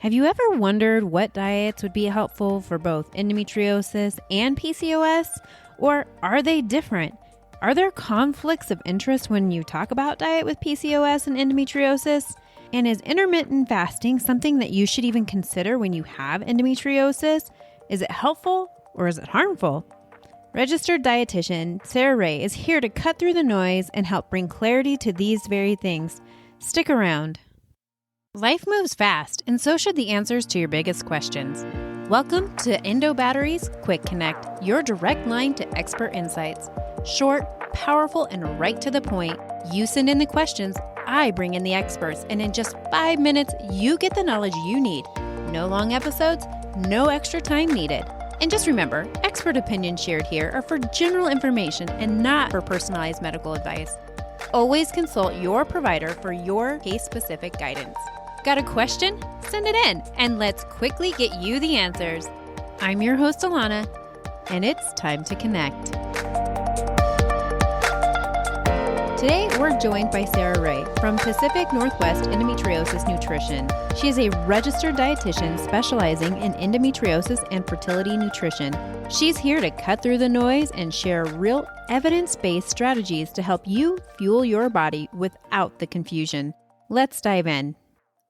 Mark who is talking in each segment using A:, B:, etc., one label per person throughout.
A: Have you ever wondered what diets would be helpful for both endometriosis and PCOS? Or are they different? Are there conflicts of interest when you talk about diet with PCOS and endometriosis? And is intermittent fasting something that you should even consider when you have endometriosis? Is it helpful or is it harmful? Registered dietitian Sarah Rae is here to cut through the noise and help bring clarity to these very things. Stick around. Life moves fast, and so should the answers to your biggest questions. Welcome to Endo Batteries Quick Connect, your direct line to expert insights. Short, powerful, and right to the point. You send in the questions, I bring in the experts, and in just 5 minutes, you get the knowledge you need. No long episodes, no extra time needed. And just remember, expert opinions shared here are for general information and not for personalized medical advice. Always consult your provider for your case-specific guidance. Got a question? Send it in, and let's quickly get you the answers. I'm your host, Alana, and it's time to connect. Today, we're joined by Sarah Rae from Pacific Northwest Endometriosis Nutrition. She is a registered dietitian specializing in endometriosis and fertility nutrition. She's here to cut through the noise and share real evidence-based strategies to help you fuel your body without the confusion. Let's dive in.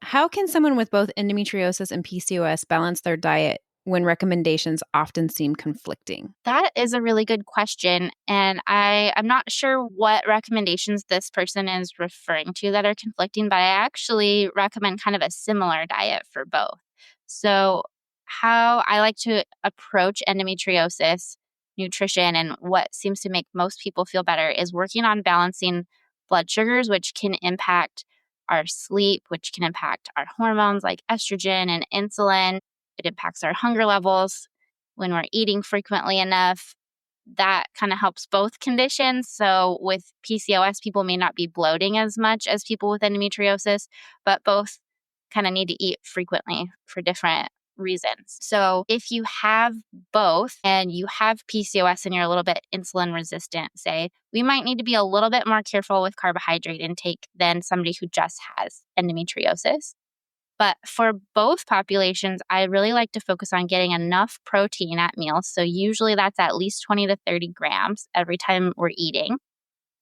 A: How can someone with both endometriosis and PCOS balance their diet when recommendations often seem conflicting?
B: That is a really good question. And I'm not sure what recommendations this person is referring to that are conflicting, but I actually recommend kind of a similar diet for both. So how I like to approach endometriosis nutrition and what seems to make most people feel better is working on balancing blood sugars, which can impact our sleep, which can impact our hormones like estrogen and insulin. It impacts our hunger levels when we're eating frequently enough. That kind of helps both conditions. So with PCOS, people may not be bloating as much as people with endometriosis, but both kind of need to eat frequently for different reasons. So if you have both and you have PCOS and you're a little bit insulin resistant, say, we might need to be a little bit more careful with carbohydrate intake than somebody who just has endometriosis. But for both populations, I really like to focus on getting enough protein at meals. So usually that's at least 20 to 30 grams every time we're eating.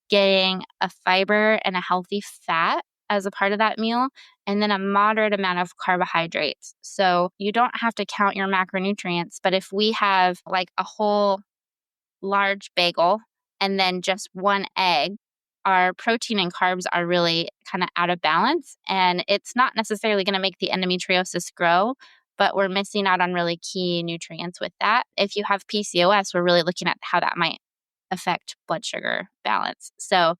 B: Getting a fiber and a healthy fat as a part of that meal, and then a moderate amount of carbohydrates. So you don't have to count your macronutrients, but if we have like a whole large bagel and then just one egg, our protein and carbs are really kind of out of balance, and it's not necessarily going to make the endometriosis grow, but we're missing out on really key nutrients with that. If you have PCOS, we're really looking at how that might affect blood sugar balance. So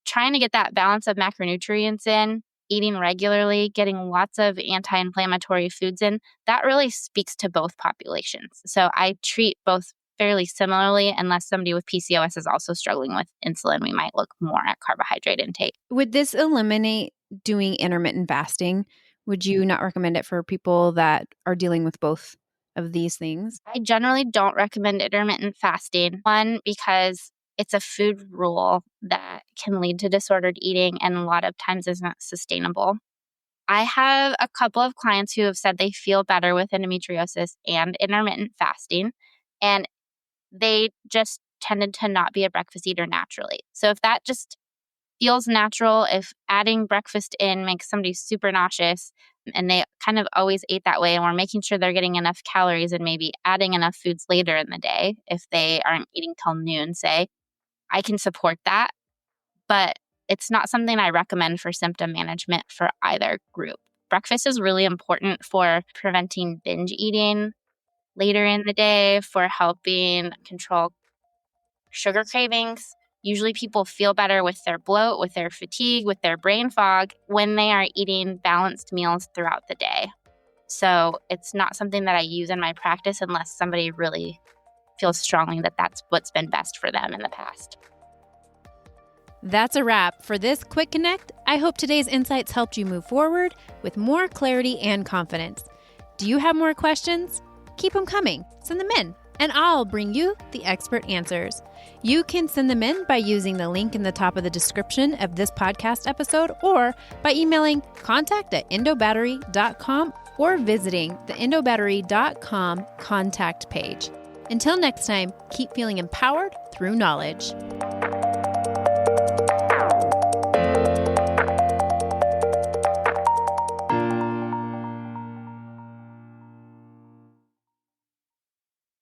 B: trying to get that balance of macronutrients in, eating regularly, getting lots of anti-inflammatory foods in, that really speaks to both populations. So I treat both fairly similarly, unless somebody with PCOS is also struggling with insulin, we might look more at carbohydrate intake.
A: Would this eliminate doing intermittent fasting? Would you not recommend it for people that are dealing with both of these things?
B: I generally don't recommend intermittent fasting. One, because it's a food rule that can lead to disordered eating and a lot of times isn't sustainable. I have a couple of clients who have said they feel better with endometriosis and intermittent fasting, and they just tended to not be a breakfast eater naturally. So if that just feels natural, if adding breakfast in makes somebody super nauseous and they kind of always ate that way, and we're making sure they're getting enough calories and maybe adding enough foods later in the day, if they aren't eating till noon, say, I can support that. But it's not something I recommend for symptom management for either group. Breakfast is really important for preventing binge eating later in the day, for helping control sugar cravings. Usually people feel better with their bloat, with their fatigue, with their brain fog when they are eating balanced meals throughout the day. So it's not something that I use in my practice unless somebody really feels strongly that that's what's been best for them in the past.
A: That's a wrap for this Quick Connect. I hope today's insights helped you move forward with more clarity and confidence. Do you have more questions? Keep them coming. Send them in, and I'll bring you the expert answers. You can send them in by using the link in the top of the description of this podcast episode or by emailing contact@endobattery.com or visiting the endobattery.com contact page. Until next time, keep feeling empowered through knowledge.